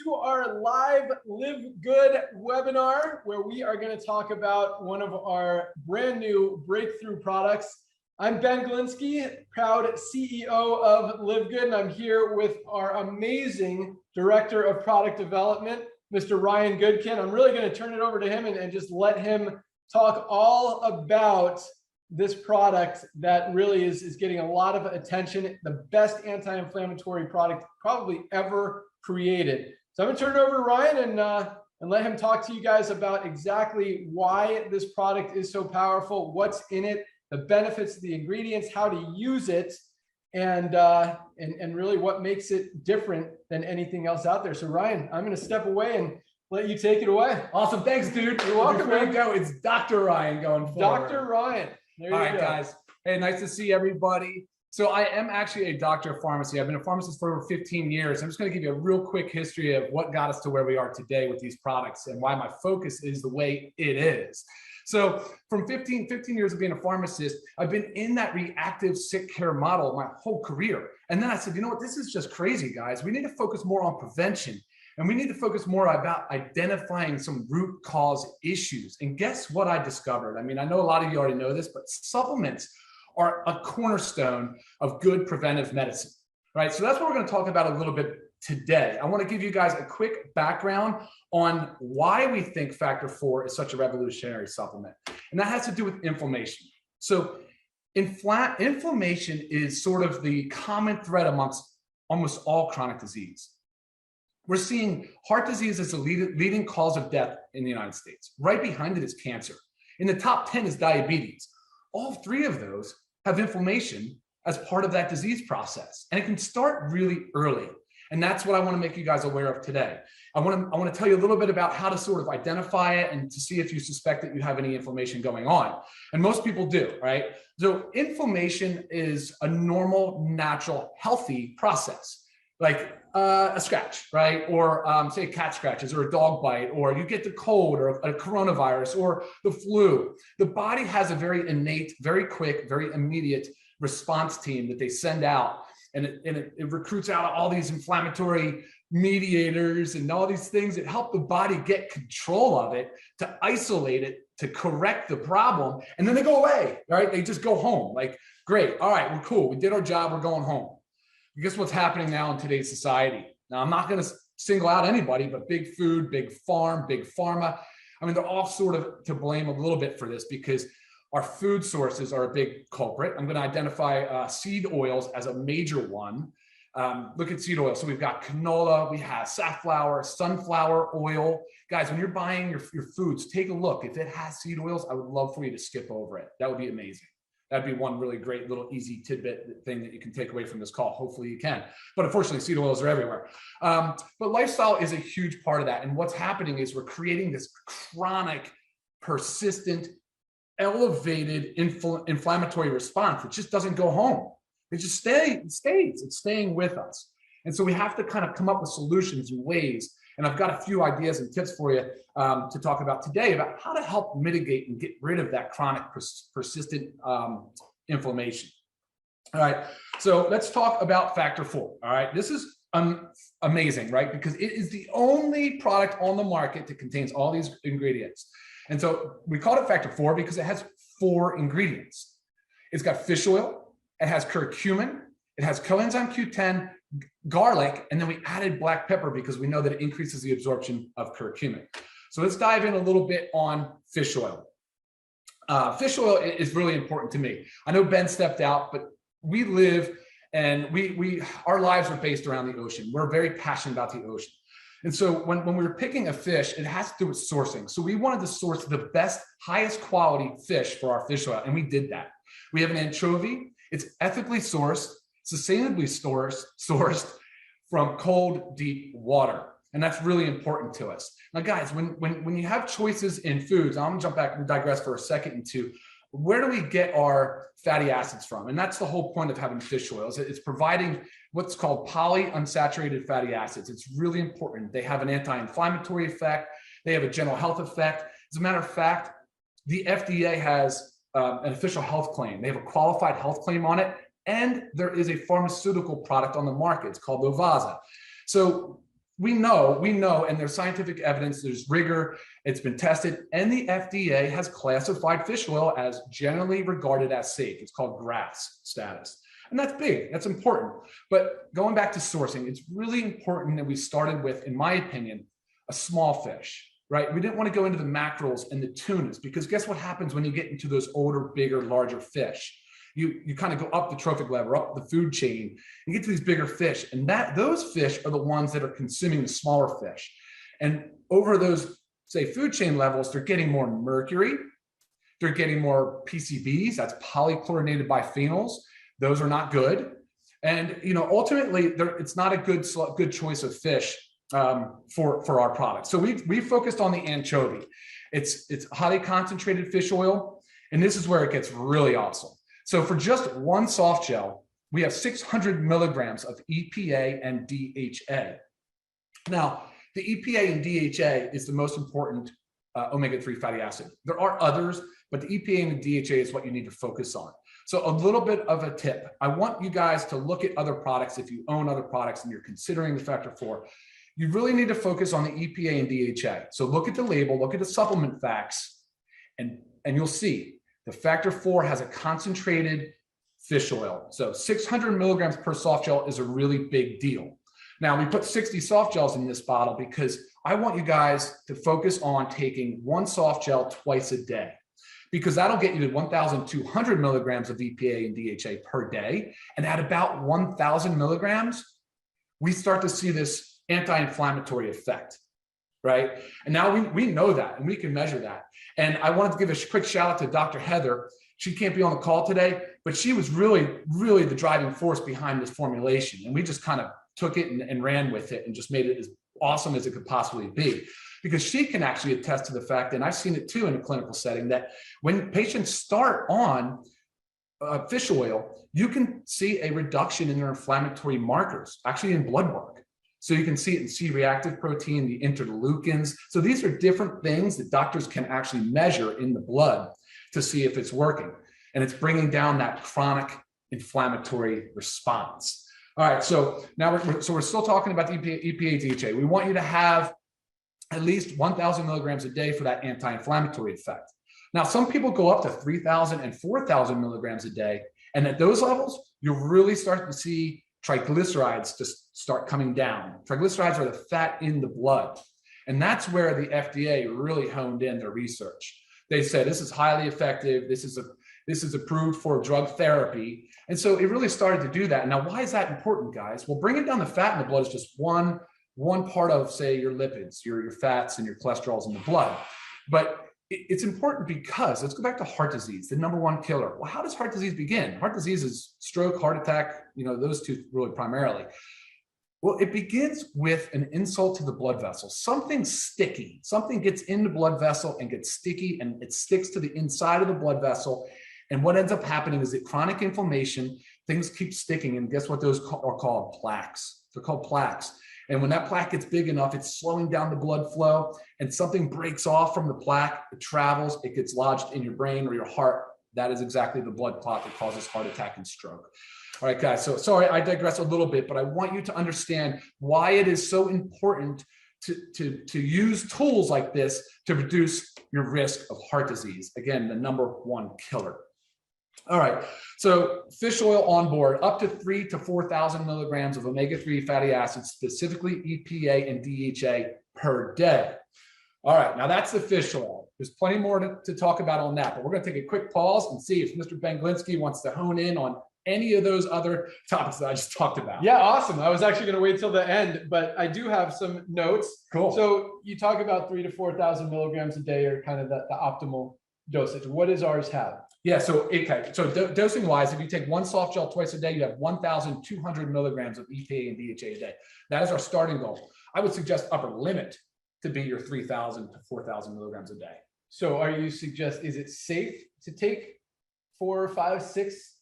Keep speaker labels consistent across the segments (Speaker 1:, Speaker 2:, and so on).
Speaker 1: to our live Live Good webinar, where we are going to talk about one of our brand new breakthrough products. I'm Ben Glinsky, proud CEO of Live Good, and I'm here with our amazing Director of Product Development, Mr. Ryan Goodkin. I'm really going to turn it over to him and just let him talk all about this product that really is getting a lot of attention, the best anti-inflammatory product probably ever created. So I'm going to turn it over to Ryan and let him talk to you guys about exactly why this product is so powerful, what's in it, the benefits of the ingredients, how to use it, and really what makes it different than anything else out there. So Ryan, I'm going to step away and let you take it away.
Speaker 2: Awesome. Thanks, dude.
Speaker 1: You're welcome.
Speaker 2: Before we go, it's Dr. Ryan going forward.
Speaker 1: Dr. Ryan. There you
Speaker 2: All right,
Speaker 1: go.
Speaker 2: guys. Hey, nice to see everybody. So I am actually a doctor of pharmacy. I've been a pharmacist for over 15 years. I'm just going to give you a real quick history of what got us to where we are today with these products and why my focus is the way it is. So from 15 years of being a pharmacist, I've been in that reactive sick care model my whole career. And then I said, you know what, this is just crazy, guys. We need to focus more on prevention. And we need to focus more about identifying some root cause issues. And guess what I discovered? I mean, I know a lot of you already know this, but supplements are a cornerstone of good preventive medicine, right? So that's what we're going to talk about a little bit today. I want to give you guys a quick background on why we think Factor 4 is such a revolutionary supplement. And that has to do with inflammation. So inflammation is sort of the common thread amongst almost all chronic disease. We're seeing heart disease as the leading cause of death in the United States. Right behind it is cancer. In the top 10 is diabetes. All three of those have inflammation as part of that disease process. And it can start really early. And that's what I want to make you guys aware of today. I want to tell you a little bit about how to sort of identify it and to see if you suspect that you have any inflammation going on. And most people do, right? So inflammation is a normal, natural, healthy process. Like a scratch, right? Or say a cat scratches or a dog bite, or you get the cold or a coronavirus or the flu. The body has a very innate, very quick, very immediate response team that they send out. And it recruits out all these inflammatory mediators and all these things that help the body get control of it, to isolate it, to correct the problem. And then they go away, right? They just go home. Like, great. All right, we're cool. We did our job. We're going home. Guess what's happening now in today's society? Now, I'm not going to single out anybody, but big food, big farm, big pharma. I mean, they're all sort of to blame a little bit for this because our food sources are a big culprit. I'm going to identify seed oils as a major one. Look at seed oil. So we've got canola, we have safflower, sunflower oil. Guys, when you're buying your foods, take a look. If it has seed oils, I would love for you to skip over it. That would be amazing. That'd be one really great little easy tidbit thing that you can take away from this call. Hopefully you can. But unfortunately, seed oils are everywhere. But lifestyle is a huge part of that. And what's happening is we're creating this chronic, persistent, elevated inflammatory response that just doesn't go home. It just stays. It's staying with us. And so we have to kind of come up with solutions and ways. And I've got a few ideas and tips for you to talk about today about how to help mitigate and get rid of that chronic persistent inflammation. All right, so let's talk about Factor 4. All right, this is amazing, right? Because it is the only product on the market that contains all these ingredients. And so we called it Factor 4 because it has 4 ingredients. It's got fish oil, it has curcumin, it has coenzyme Q10, garlic, and then we added black pepper because we know that it increases the absorption of curcumin. So let's dive in a little bit on fish oil. Fish oil is really important to me. I know Ben stepped out, but we live and our lives are based around the ocean. We're very passionate about the ocean. And so when we were picking a fish, it has to do with sourcing. So we wanted to source the best, highest quality fish for our fish oil, and we did that. We have an anchovy. It's ethically sourced, sustainably sourced from cold, deep water. And that's really important to us. Now, guys, when you have choices in foods, I'm gonna jump back and digress for a second into where do we get our fatty acids from? And that's the whole point of having fish oils. It's providing what's called polyunsaturated fatty acids. It's really important. They have an anti-inflammatory effect. They have a general health effect. As a matter of fact, the FDA has an official health claim. They have a qualified health claim on it. And there is a pharmaceutical product on the market. It's called Lovaza. So we know, and there's scientific evidence, there's rigor, it's been tested, and the FDA has classified fish oil as generally regarded as safe. It's called GRAS status. And that's big, that's important. But going back to sourcing, it's really important that we started with, in my opinion, a small fish, right? We didn't want to go into the mackerels and the tunas, because guess what happens when you get into those older, bigger, larger fish? You kind of go up the trophic ladder, up the food chain, and get to these bigger fish. And those fish are the ones that are consuming the smaller fish. And over those, say, food chain levels, they're getting more mercury, they're getting more PCBs, that's polychlorinated biphenyls. Those are not good. And ultimately, it's not a good choice of fish for our product. So we focused on the anchovy. It's highly concentrated fish oil, and this is where it gets really awesome. So for just one soft gel, we have 600 milligrams of EPA and DHA. Now, the EPA and DHA is the most important omega-3 fatty acid. There are others, but the EPA and the DHA is what you need to focus on. So a little bit of a tip. I want you guys to look at other products. If you own other products and you're considering the factor 4, you really need to focus on the EPA and DHA. So look at the label, look at the supplement facts, and you'll see the factor 4 has a concentrated fish oil. So 600 milligrams per soft gel is a really big deal. Now, we put 60 soft gels in this bottle because I want you guys to focus on taking one soft gel twice a day, because that'll get you to 1,200 milligrams of EPA and DHA per day. And at about 1,000 milligrams, we start to see this anti-inflammatory effect, right? And now we know that, and we can measure that. And I wanted to give a quick shout out to Dr. Heather. She can't be on the call today, but she was really, really the driving force behind this formulation. And we just kind of took it and ran with it and just made it as awesome as it could possibly be. Because she can actually attest to the fact, and I've seen it too in a clinical setting, that when patients start on fish oil, you can see a reduction in their inflammatory markers, actually in blood work. So you can see it in C-reactive protein, the interleukins. So these are different things that doctors can actually measure in the blood to see if it's working. And it's bringing down that chronic inflammatory response. All right, so now we're still talking about the EPA, DHA. We want you to have at least 1,000 milligrams a day for that anti-inflammatory effect. Now, some people go up to 3,000 and 4,000 milligrams a day. And at those levels, you'll really start to see triglycerides just start coming down. Triglycerides are the fat in the blood. And that's where the FDA really honed in their research. They said, this is highly effective. This is approved for drug therapy. And so it really started to do that. Now, why is that important, guys? Well, bringing down the fat in the blood is just one part of, say, your lipids, your fats and your cholesterols in the blood. But it's important because, let's go back to heart disease, the #1 killer. Well, how does heart disease begin? Heart disease is stroke, heart attack, those two really primarily. Well, it begins with an insult to the blood vessel. Something sticky, something gets in the blood vessel and gets sticky, and it sticks to the inside of the blood vessel. And what ends up happening is that chronic inflammation, things keep sticking, and guess what those are called? Plaques. They're called plaques. And when that plaque gets big enough, it's slowing down the blood flow, and something breaks off from the plaque, it travels, it gets lodged in your brain or your heart. That is exactly the blood clot that causes heart attack and stroke. All right, guys, so sorry, I digress a little bit, but I want you to understand why it is so important to use tools like this to reduce your risk of heart disease. Again, the #1 killer. All right, so fish oil on board, up to 3,000 to 4,000 milligrams of omega-3 fatty acids, specifically EPA and DHA per day. All right, now that's the fish oil. There's plenty more to talk about on that, but we're going to take a quick pause and see if Mr. Benglinsky wants to hone in on any of those other topics that I just talked about.
Speaker 1: Yeah, awesome. I was actually going to wait till the end, but I do have some notes.
Speaker 2: Cool.
Speaker 1: So you talk about 3,000 to 4,000 milligrams a day are kind of the optimal dosage. What does ours have?
Speaker 2: Yeah, so dosing wise, if you take one soft gel twice a day, you have 1,200 milligrams of EPA and DHA a day. That is our starting goal. I would suggest upper limit to be your 3,000 to 4,000 milligrams a day.
Speaker 1: So is it safe to take 4, 5, 6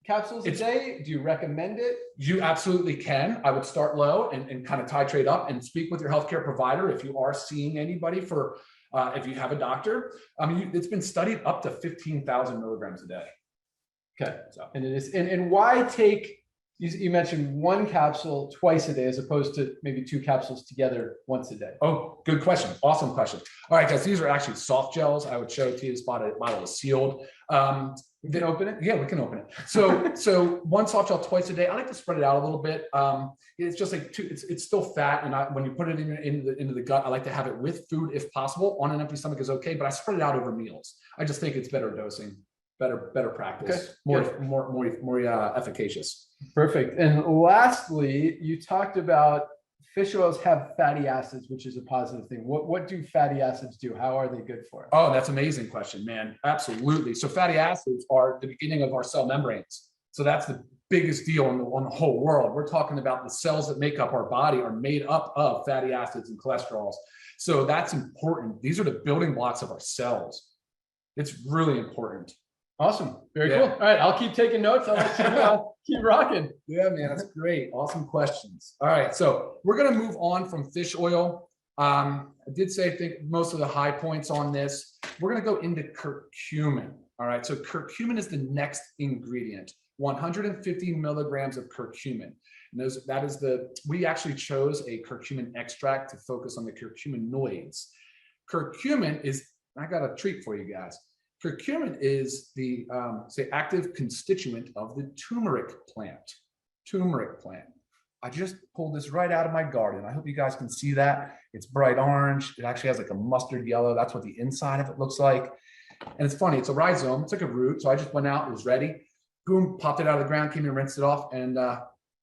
Speaker 1: capsules a day? Do you recommend it? You
Speaker 2: absolutely can. I would start low and kind of titrate up and speak with your healthcare provider if you are seeing anybody for, if you have a doctor. It's been studied up to 15,000 milligrams a day.
Speaker 1: Okay. So, and it is, and why take, You mentioned one capsule twice a day as opposed to maybe 2 capsules together once a day.
Speaker 2: Oh, good question. Awesome question. All right, guys, these are actually soft gels. I would show it to you. This bottle is sealed.
Speaker 1: We can open it?
Speaker 2: Yeah, we can open it. So one soft gel twice a day. I like to spread it out a little bit. It's just like it's still fat. And when you put it into the gut, I like to have it with food if possible. On an empty stomach is okay, but I spread it out over meals. I just think it's better dosing, better practice,
Speaker 1: okay.
Speaker 2: more efficacious.
Speaker 1: Perfect. And lastly, you talked about fish oils have fatty acids, which is a positive thing. What do fatty acids do? How are they good for us?
Speaker 2: Oh, that's an amazing question, man. Absolutely. So fatty acids are the beginning of our cell membranes. So that's the biggest deal on the whole world. We're talking about the cells that make up our body are made up of fatty acids and cholesterols. So that's important. These are the building blocks of our cells. It's really important.
Speaker 1: Awesome. Very cool. All right. I'll keep taking notes. I'll let you keep rocking.
Speaker 2: Yeah, man. That's great. Awesome questions. All right. So we're going to move on from fish oil. I did say, I think most of the high points on this, we're going to go into curcumin. All right. So curcumin is the next ingredient, 150 milligrams of curcumin. And we actually chose a curcumin extract to focus on the curcuminoids. Curcumin is, I got a treat for you guys. Curcumin is the active constituent of the turmeric plant. Turmeric plant. I just pulled this right out of my garden. I hope you guys can see that. It's bright orange. It actually has like a mustard yellow. That's what the inside of it looks like. And it's funny. It's a rhizome. It's like a root. So I just went out. It was ready. Boom. Popped it out of the ground. Came and rinsed it off. And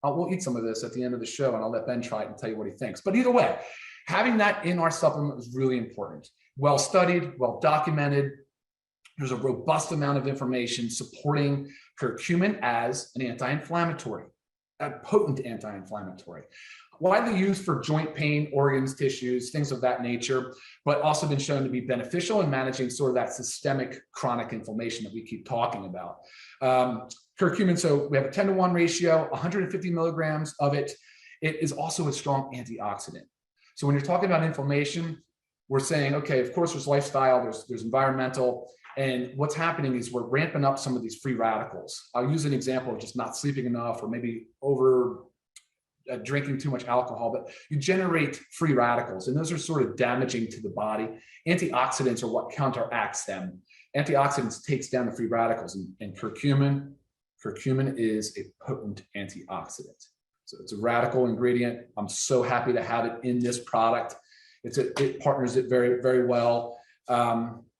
Speaker 2: we'll eat some of this at the end of the show. And I'll let Ben try it and tell you what he thinks. But either way, having that in our supplement is really important. Well studied, well documented. There's a robust amount of information supporting curcumin as an anti-inflammatory, a potent anti-inflammatory, widely used for joint pain, organs, tissues, things of that nature, but also been shown to be beneficial in managing sort of that systemic chronic inflammation that we keep talking about. Curcumin, so we have a 10-to-1 ratio, 150 milligrams of it. It is also a strong antioxidant. So when you're talking about inflammation, we're saying, okay, of course there's lifestyle, there's environmental, and what's happening is we're ramping up some of these free radicals. I'll use an example of just not sleeping enough or maybe over drinking too much alcohol, but you generate free radicals, and those are sort of damaging to the body. Antioxidants are what counteracts them. Antioxidants takes down the free radicals, and curcumin is a potent antioxidant. So it's a radical ingredient. I'm so happy to have it in this product. It partners it very, very well.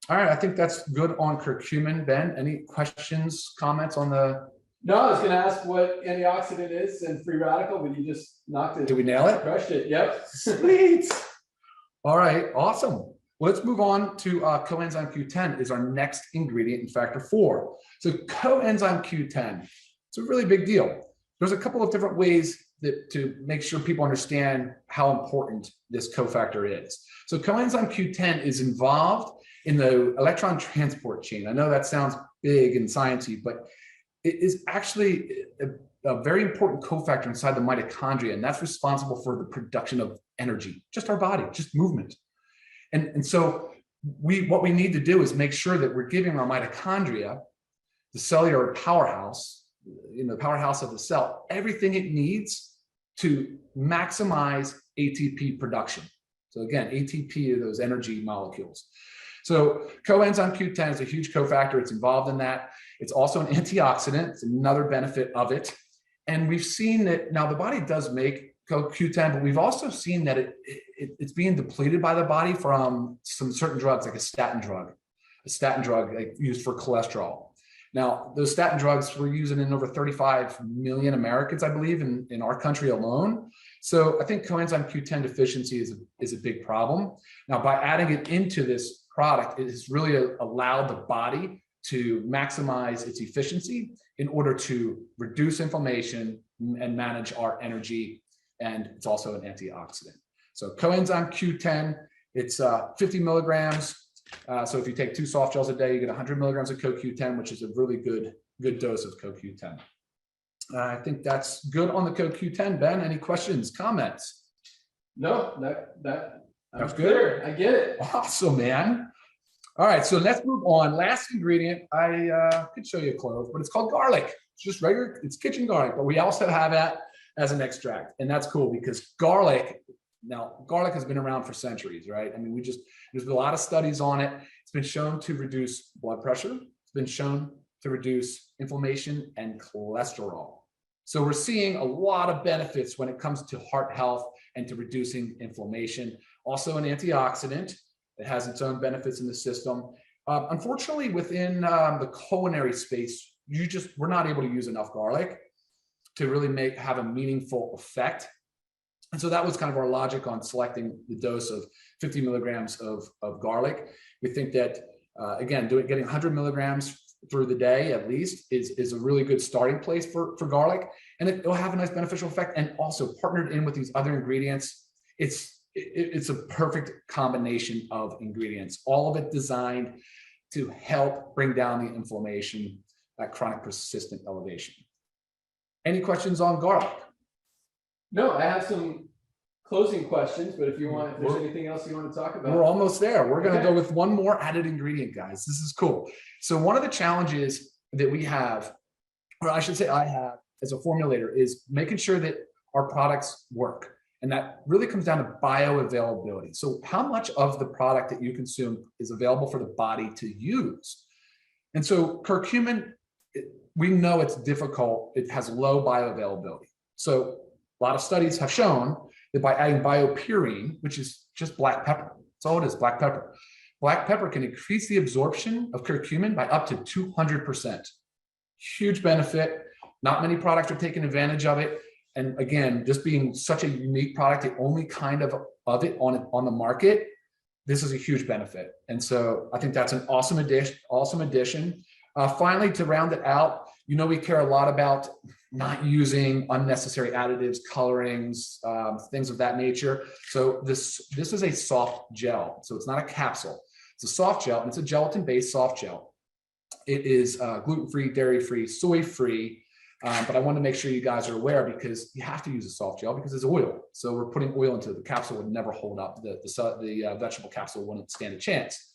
Speaker 2: All right, I think that's good on curcumin. Ben, any questions, comments on the?
Speaker 1: No, I was going to ask what antioxidant is and free radical, but you just knocked it.
Speaker 2: Did we nail it?
Speaker 1: Crushed it. Yep.
Speaker 2: Sweet. All right, awesome. Let's move on to coenzyme Q10 is our next ingredient in factor 4. So coenzyme Q10, it's a really big deal. There's a couple of different ways to make sure people understand how important this cofactor is. So coenzyme Q10 is involved in the electron transport chain. I know that sounds big and sciencey, but it is actually a very important cofactor inside the mitochondria, and that's responsible for the production of energy, just our body, just movement. And so what we need to do is make sure that we're giving our mitochondria, the cellular powerhouse, the powerhouse of the cell, everything it needs to maximize ATP production. So again, ATP are those energy molecules. So coenzyme Q10 is a huge cofactor. It's involved in that. It's also an antioxidant. It's another benefit of it. And we've seen that now the body does make CoQ10, but we've also seen that it's being depleted by the body from some certain drugs, like a statin drug like used for cholesterol. Now, those statin drugs we're using in over 35 million Americans, I believe, in our country alone. So I think coenzyme Q10 deficiency is a big problem. Now, by adding it into this product, it has really allowed the body to maximize its efficiency in order to reduce inflammation and manage our energy. And it's also an antioxidant. So coenzyme Q10, it's 50 milligrams. So if you take 2 soft gels a day, you get 100 milligrams of CoQ10, which is a really good dose of CoQ10. I think that's good on the CoQ10. Ben, any questions, comments?
Speaker 1: No, that's good. I get it.
Speaker 2: Awesome, man. All right, so let's move on. Last ingredient, I could show you a clove, but it's called garlic. It's just regular, it's kitchen garlic, but we also have that as an extract. And that's cool because garlic has been around for centuries, right? I mean, there's been a lot of studies on it. It's been shown to reduce blood pressure. It's been shown to reduce inflammation and cholesterol. So we're seeing a lot of benefits when it comes to heart health and to reducing inflammation. Also an antioxidant. It has its own benefits in the system. Unfortunately, within the culinary space, we're not able to use enough garlic to really have a meaningful effect. And so that was kind of our logic on selecting the dose of 50 milligrams of garlic. We think that, again, getting 100 milligrams through the day at least is a really good starting place for garlic. And it'll have a nice beneficial effect. And also partnered in with these other ingredients, it's a perfect combination of ingredients, all of it designed to help bring down the inflammation, that chronic persistent elevation. Any questions on garlic?
Speaker 1: No, I have some closing questions, but if there's anything else you want to talk about.
Speaker 2: We're almost there. We're going to go with one more added ingredient, guys. This is cool. So one of the challenges that we have, or I should say I have as a formulator, is making sure that our products work. And that really comes down to bioavailability. So how much of the product that you consume is available for the body to use? And so curcumin, we know it's difficult. It has low bioavailability. So a lot of studies have shown that by adding biopurine, which is just black pepper, that's all it is, black pepper. Black pepper can increase the absorption of curcumin by up to 200%. Huge benefit. Not many products are taking advantage of it. And again, just being such a unique product, the only kind of it on the market, this is a huge benefit. And so I think that's an awesome addition. Finally, to round it out, we care a lot about not using unnecessary additives, colorings, things of that nature. So this is a soft gel. So it's not a capsule. It's a soft gel, and it's a gelatin-based soft gel. It is gluten-free, dairy-free, soy-free. But I want to make sure you guys are aware because you have to use a soft gel because it's oil. So we're putting oil into the capsule would never hold up. The vegetable capsule wouldn't stand a chance.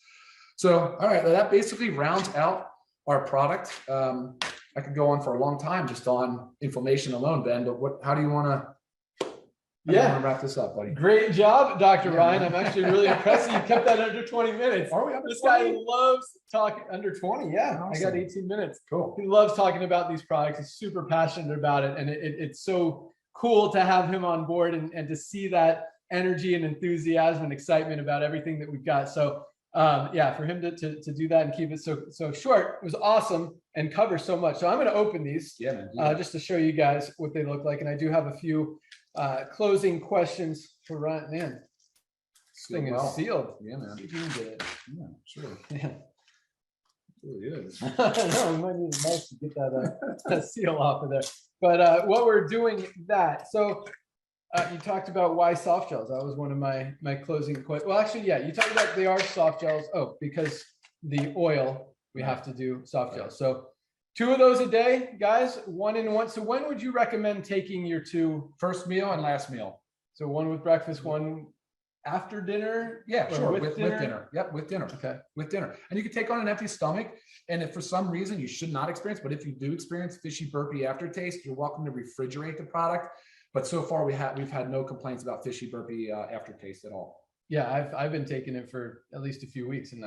Speaker 2: So, all right, that basically rounds out our product. I could go on for a long time just on inflammation alone, Ben, but how do you want to wrap this up, buddy?
Speaker 1: Great job, Dr. Ryan. I'm actually really impressed you kept that under 20 minutes.
Speaker 2: Are we under
Speaker 1: This
Speaker 2: 20?
Speaker 1: guy loves talking under 20. Yeah, awesome. I got 18 minutes.
Speaker 2: Cool.
Speaker 1: He loves talking about these products. He's super passionate about it. And it's so cool to have him on board and to see that energy and enthusiasm and excitement about everything that we've got. So for him to do that and keep it so short, it was awesome and cover so much. So I'm going to open these just to show you guys what they look like. And I do have a few closing questions for Ryan. Man, this thing is sealed.
Speaker 2: Yeah, man.
Speaker 1: See if you can get it.
Speaker 2: Yeah, sure.
Speaker 1: Yeah.
Speaker 2: It really is.
Speaker 1: No, we might need a knife to get that seal off of there. But what we're doing that. So you talked about why soft gels. That was one of my closing questions. Well, actually, yeah, you talked about they are soft gels. Oh, because the oil, we have to do soft gels. So 2 of those a day, guys, 1 and 1. So when would you recommend taking your 2?
Speaker 2: First meal and last meal.
Speaker 1: So 1 with breakfast, 1 after dinner?
Speaker 2: Yeah, sure. With dinner. Yep, with dinner.
Speaker 1: Okay.
Speaker 2: With dinner. And you can take on an empty stomach. And if for some reason you should not experience, but if you do experience fishy burpy aftertaste, you're welcome to refrigerate the product. But so far we've had no complaints about fishy burpy aftertaste at all.
Speaker 1: Yeah, I've been taking it for at least a few weeks, and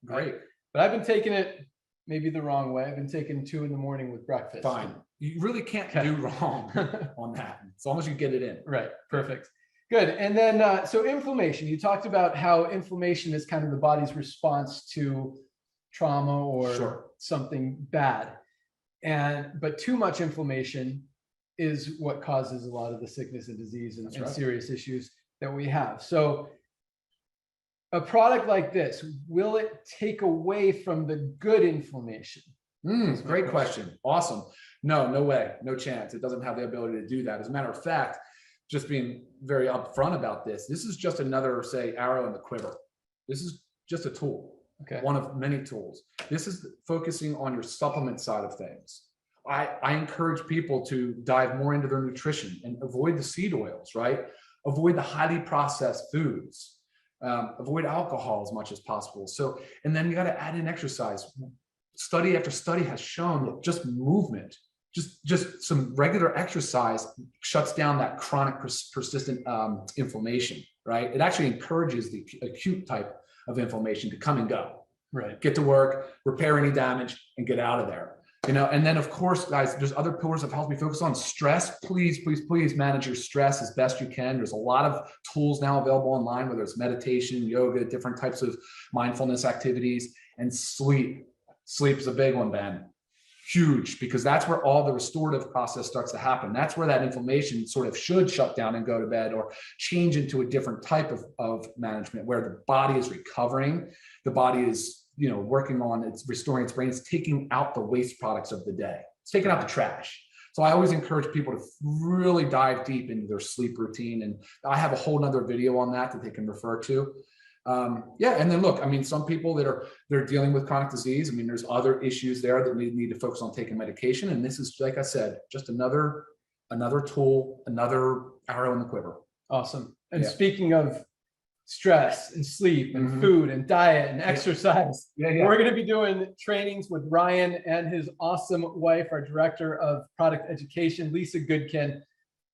Speaker 2: Great.
Speaker 1: But I've been taking it maybe the wrong way. I've been taking 2 in the morning with breakfast.
Speaker 2: Fine. You really can't do wrong on that, as long as you get it in.
Speaker 1: Right. Perfect. Good. And then so inflammation. You talked about how inflammation is kind of the body's response to trauma or something bad, but too much inflammation is what causes a lot of the sickness and disease and serious issues that we have. So a product like this, will it take away from the good inflammation?
Speaker 2: Great question. Awesome. No way. No chance. It doesn't have the ability to do that. As a matter of fact, just being very upfront about this is just another, say, arrow in the quiver. This is just a tool.
Speaker 1: Okay.
Speaker 2: One of many tools. This is focusing on your supplement side of things. I encourage people to dive more into their nutrition and avoid the seed oils, right? Avoid the highly processed foods. avoid alcohol as much as possible. So, and then you got to add in exercise. Study after study has shown that just movement, just some regular exercise shuts down that chronic persistent inflammation, right? It actually encourages the acute type of inflammation to come and go,
Speaker 1: right?
Speaker 2: Get to work, repair any damage, and get out of there. You know, and then of course, guys, there's other pillars of health we focus on. Stress, please manage your stress as best you can. There's a lot of tools now available online, whether it's meditation, yoga, different types of mindfulness activities, and sleep. Sleep is a big one, Ben. Huge, because that's where all the restorative process starts to happen. That's where that inflammation sort of should shut down and go to bed or change into a different type of management where the body is recovering. The body is, you know, working on its restoring its brain. It's taking out the waste products of the day. It's taking out the trash. So I always encourage people to really dive deep into their sleep routine. And I have a whole nother video on that they can refer to. And then look, I mean, some people they're dealing with chronic disease. I mean, there's other issues there that need to focus on taking medication. And this is, like I said, just another tool, another arrow in the quiver.
Speaker 1: Awesome. And speaking of stress and sleep and food and diet and exercise, we're going to be doing trainings with Ryan and his awesome wife, our director of product education, Lisa Goodkin,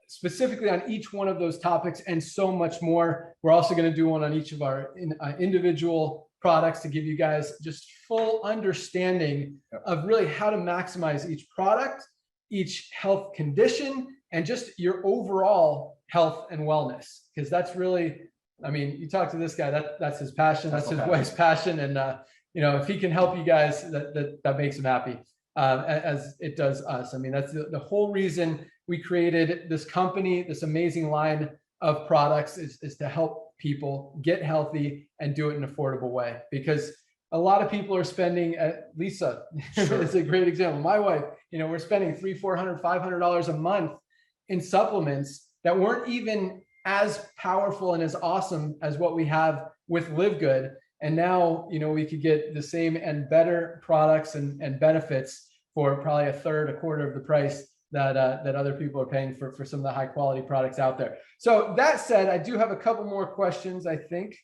Speaker 1: specifically on each one of those topics and so much more. We're also going to do one on each of our individual products to give you guys just full understanding of really how to maximize each product, each health condition, and just your overall health and wellness. Because that's really, I mean, you talk to this guy, that's his passion, that's his wife's passion. And, you know, if he can help you guys, that makes him happy, as it does us. I mean, that's the whole reason we created this company, this amazing line of products is to help people get healthy and do it in an affordable way. Because a lot of people are spending, Lisa is a great example. My wife, you know, we're spending $300, $400, $500 a month in supplements that weren't even as powerful and as awesome as what we have with LiveGood. And now, you know, we could get the same and better products and benefits for probably a third, a quarter of the price that other people are paying for some of the high quality products out there. So that said, I do have a couple more questions, I think.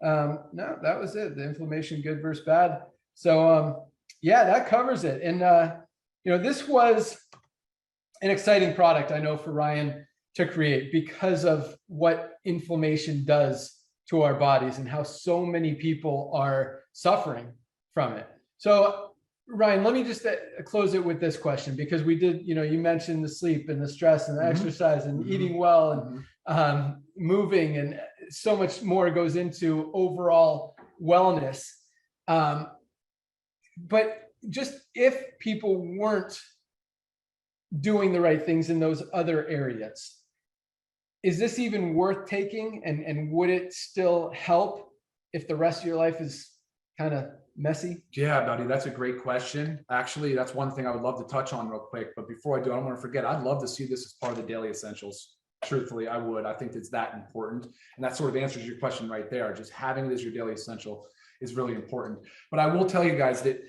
Speaker 1: No, that was it. The inflammation, good versus bad. So yeah, that covers it. And you know, this was an exciting product, I know, for Ryan to create because of what inflammation does to our bodies and how so many people are suffering from it. So Ryan, let me just close it with this question, because we did, you know, you mentioned the sleep and the stress and the exercise and eating well and moving, and so much more goes into overall wellness. But just if people weren't doing the right things in those other areas, is this even worth taking? And would it still help if the rest of your life is kind of messy?
Speaker 2: Yeah, buddy, that's a great question. Actually, that's one thing I would love to touch on real quick. But before I do, I don't want to forget, I'd love to see this as part of the daily essentials. Truthfully, I would. I think it's that important. And that sort of answers your question right there. Just having it as your daily essential is really important. But I will tell you guys that,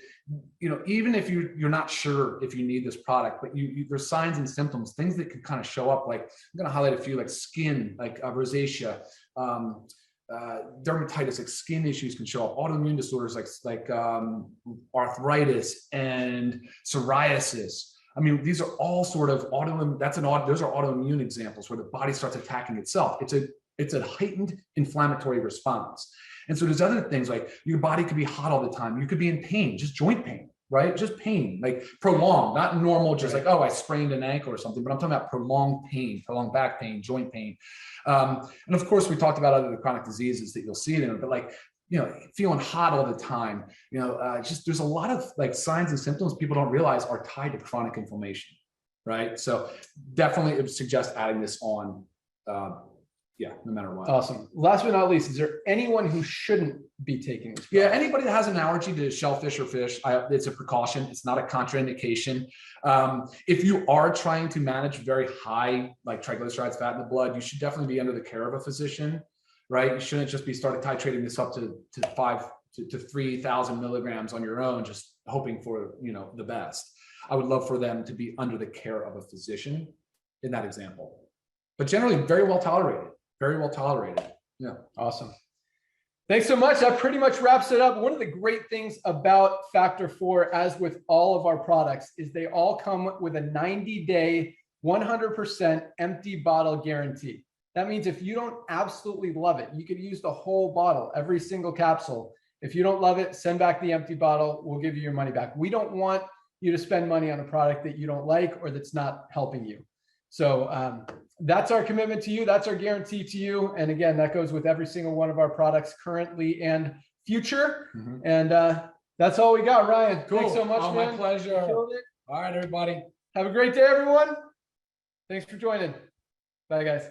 Speaker 2: you know, even if you're not sure if you need this product, but there's signs and symptoms, things that can kind of show up. Like, I'm going to highlight a few, like skin, like rosacea, dermatitis, like skin issues can show up, autoimmune disorders like arthritis and psoriasis. I mean, these are all sort of those are autoimmune examples where the body starts attacking itself. It's a heightened inflammatory response. And so there's other things, like your body could be hot all the time. You could be in pain, just joint pain, right? Just pain, like prolonged, not normal, just like, oh, I sprained an ankle or something, but I'm talking about prolonged pain, prolonged back pain, joint pain. And of course, we talked about other chronic diseases that you'll see it in, but like, you know, feeling hot all the time, you know, just there's a lot of like signs and symptoms people don't realize are tied to chronic inflammation, right? So definitely it would suggest adding this on, no matter what.
Speaker 1: Awesome. Last but not least, is there anyone who shouldn't be taking this product?
Speaker 2: Yeah, anybody that has an allergy to shellfish or fish, it's a precaution. It's not a contraindication. If you are trying to manage very high, like triglycerides, fat in the blood, you should definitely be under the care of a physician, right? You shouldn't just be titrating this up to 5 to 3,000 milligrams on your own, just hoping for, you know, the best. I would love for them to be under the care of a physician in that example, but generally very well tolerated. Very well tolerated. Yeah.
Speaker 1: Awesome. Thanks so much. That pretty much wraps it up. One of the great things about Factor 4, as with all of our products, is they all come with a 90-day, 100% empty bottle guarantee. That means if you don't absolutely love it, you could use the whole bottle, every single capsule. If you don't love it, send back the empty bottle. We'll give you your money back. We don't want you to spend money on a product that you don't like or that's not helping you. So that's our commitment to you. That's our guarantee to you. And again, that goes with every single one of our products currently and future. And that's all we got, Ryan.
Speaker 2: Cool.
Speaker 1: Thanks so much, man.
Speaker 2: My pleasure.
Speaker 1: Killed it.
Speaker 2: All right, everybody.
Speaker 1: Have a great day, everyone. Thanks for joining. Bye, guys.